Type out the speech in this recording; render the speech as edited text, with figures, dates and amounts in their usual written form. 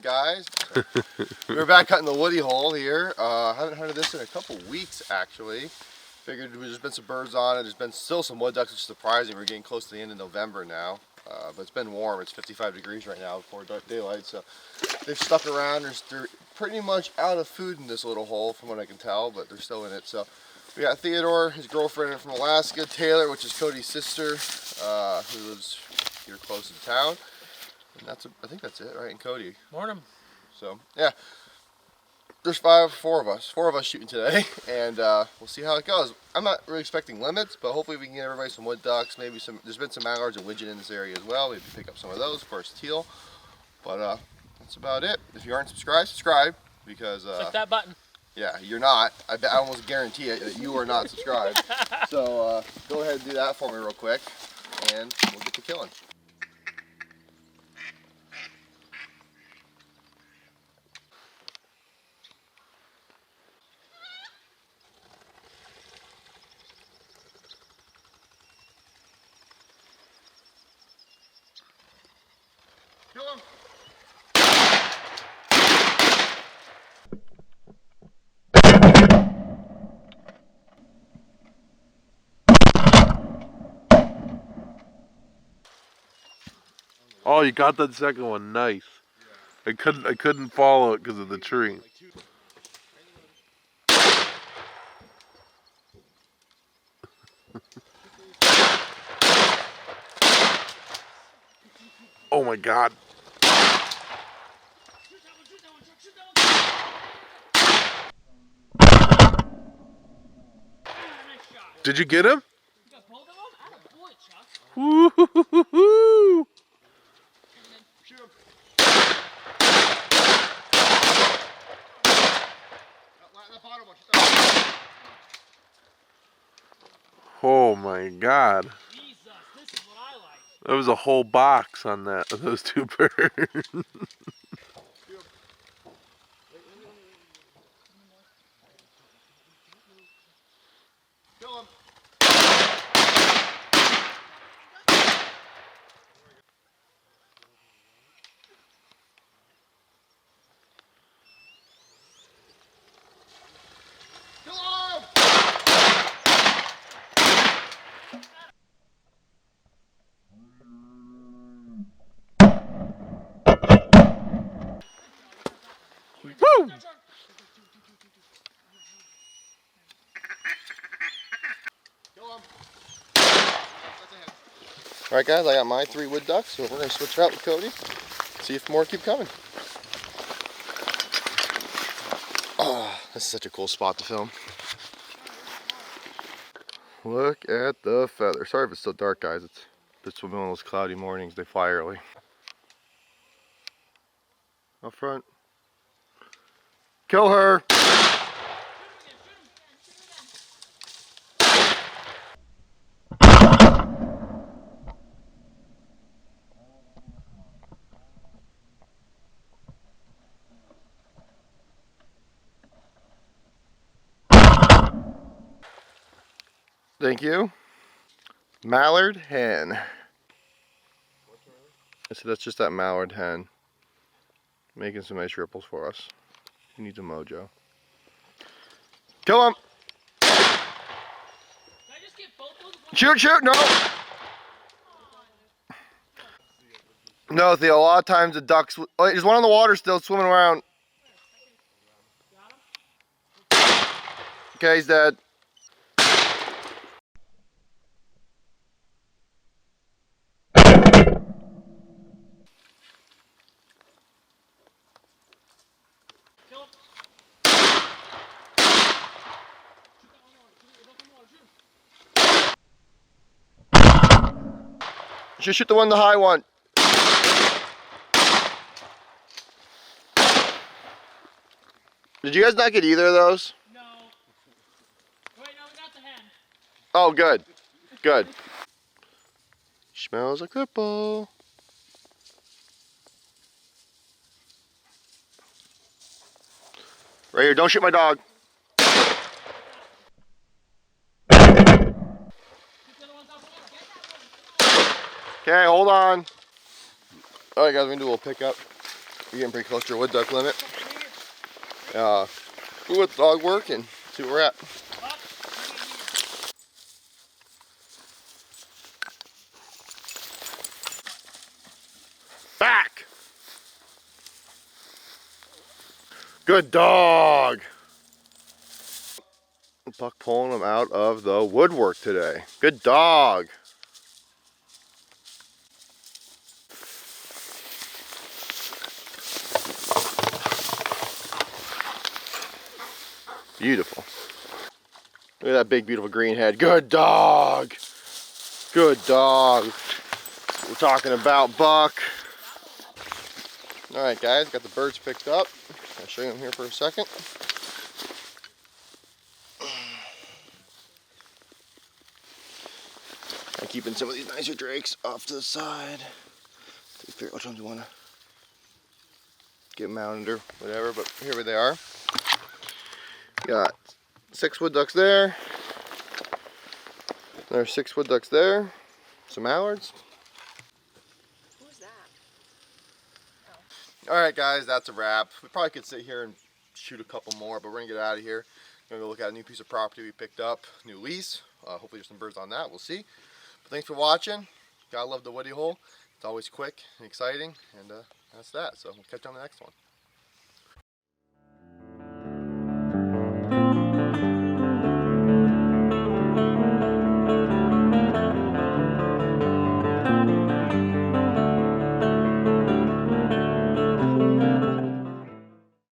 morning, guys. We're back cutting the woody hole here. Haven't hunted this in a couple weeks, actually. Figured there's been some birds on it. There's been still some wood ducks, which is surprising. We're getting close to the end of November now. But it's been warm. It's 55 degrees right now before dark daylight. So they've stuck around. They're pretty much out of food in this little hole from what I can tell, but they're still in it. So we got Theodore, his girlfriend from Alaska, Taylor, which is Cody's sister, who lives here close to town. And I think that's it, right? And Cody. Morning. So yeah, there's four of us shooting today, and we'll see how it goes. I'm not really expecting limits, but hopefully we can get everybody some wood ducks, maybe some. There's been some mallards and widgeon in this area as well. Maybe pick up some of those for us teal. But that's about it. If you aren't subscribed, subscribe because click that button. Yeah, you're not. I almost guarantee it that you are not subscribed. So go ahead and do that for me real quick, and we'll get to killing. Kill him! Oh, you got that second one, nice. I couldn't follow it because of the tree. Oh my God. Did you get him? Woo-hoo-hoo-hoo-hoo. Oh my God. Jesus, this is what I like. There was a whole box on those two birds. Kill him! Kill him! Woo! Alright guys, I got my 3 wood ducks, so we're going to switch it out with Cody. See if more keep coming. Oh, this is such a cool spot to film. Look at the feather. Sorry if it's still dark, guys. It's one of those cloudy mornings. They fly early. Up front. Kill her! Thank you. Mallard hen. I said that's just that mallard hen. Making some nice ripples for us. He needs a mojo. Kill him! Can I just get both those? Shoot! No! No, Theo, a lot of times the ducks... Oh, there's one on the water still swimming around. Okay, he's dead. Just shoot the one, the high one. Did you guys not get either of those? No. Wait, no, we got the hen. Oh, good. Good. Smells a cripple. Right here, don't shoot my dog. Okay, hold on. Alright guys, we're gonna do a little pickup. We're getting pretty close to our wood duck limit. We'll let the dog work and see where we're at. Back! Good dog! Buck pulling him out of the woodwork today. Good dog! Beautiful. Look at that big, beautiful green head. Good dog! Good dog. We're talking about Buck. Alright guys, got the birds picked up. I'll show you them here for a second. I'm keeping some of these nicer drakes off to the side. Figure out which ones you want to get mounted or whatever, but here they are. Got 6 wood ducks there. There's 6 wood ducks there. Some mallards. Who's that? Alright guys, that's a wrap. We probably could sit here and shoot a couple more, but we're going to get out of here. We're going to go look at a new piece of property we picked up. New lease. Hopefully there's some birds on that. We'll see. But thanks for watching. Gotta love the woody hole. It's always quick and exciting. And that's that. So we'll catch you on the next one.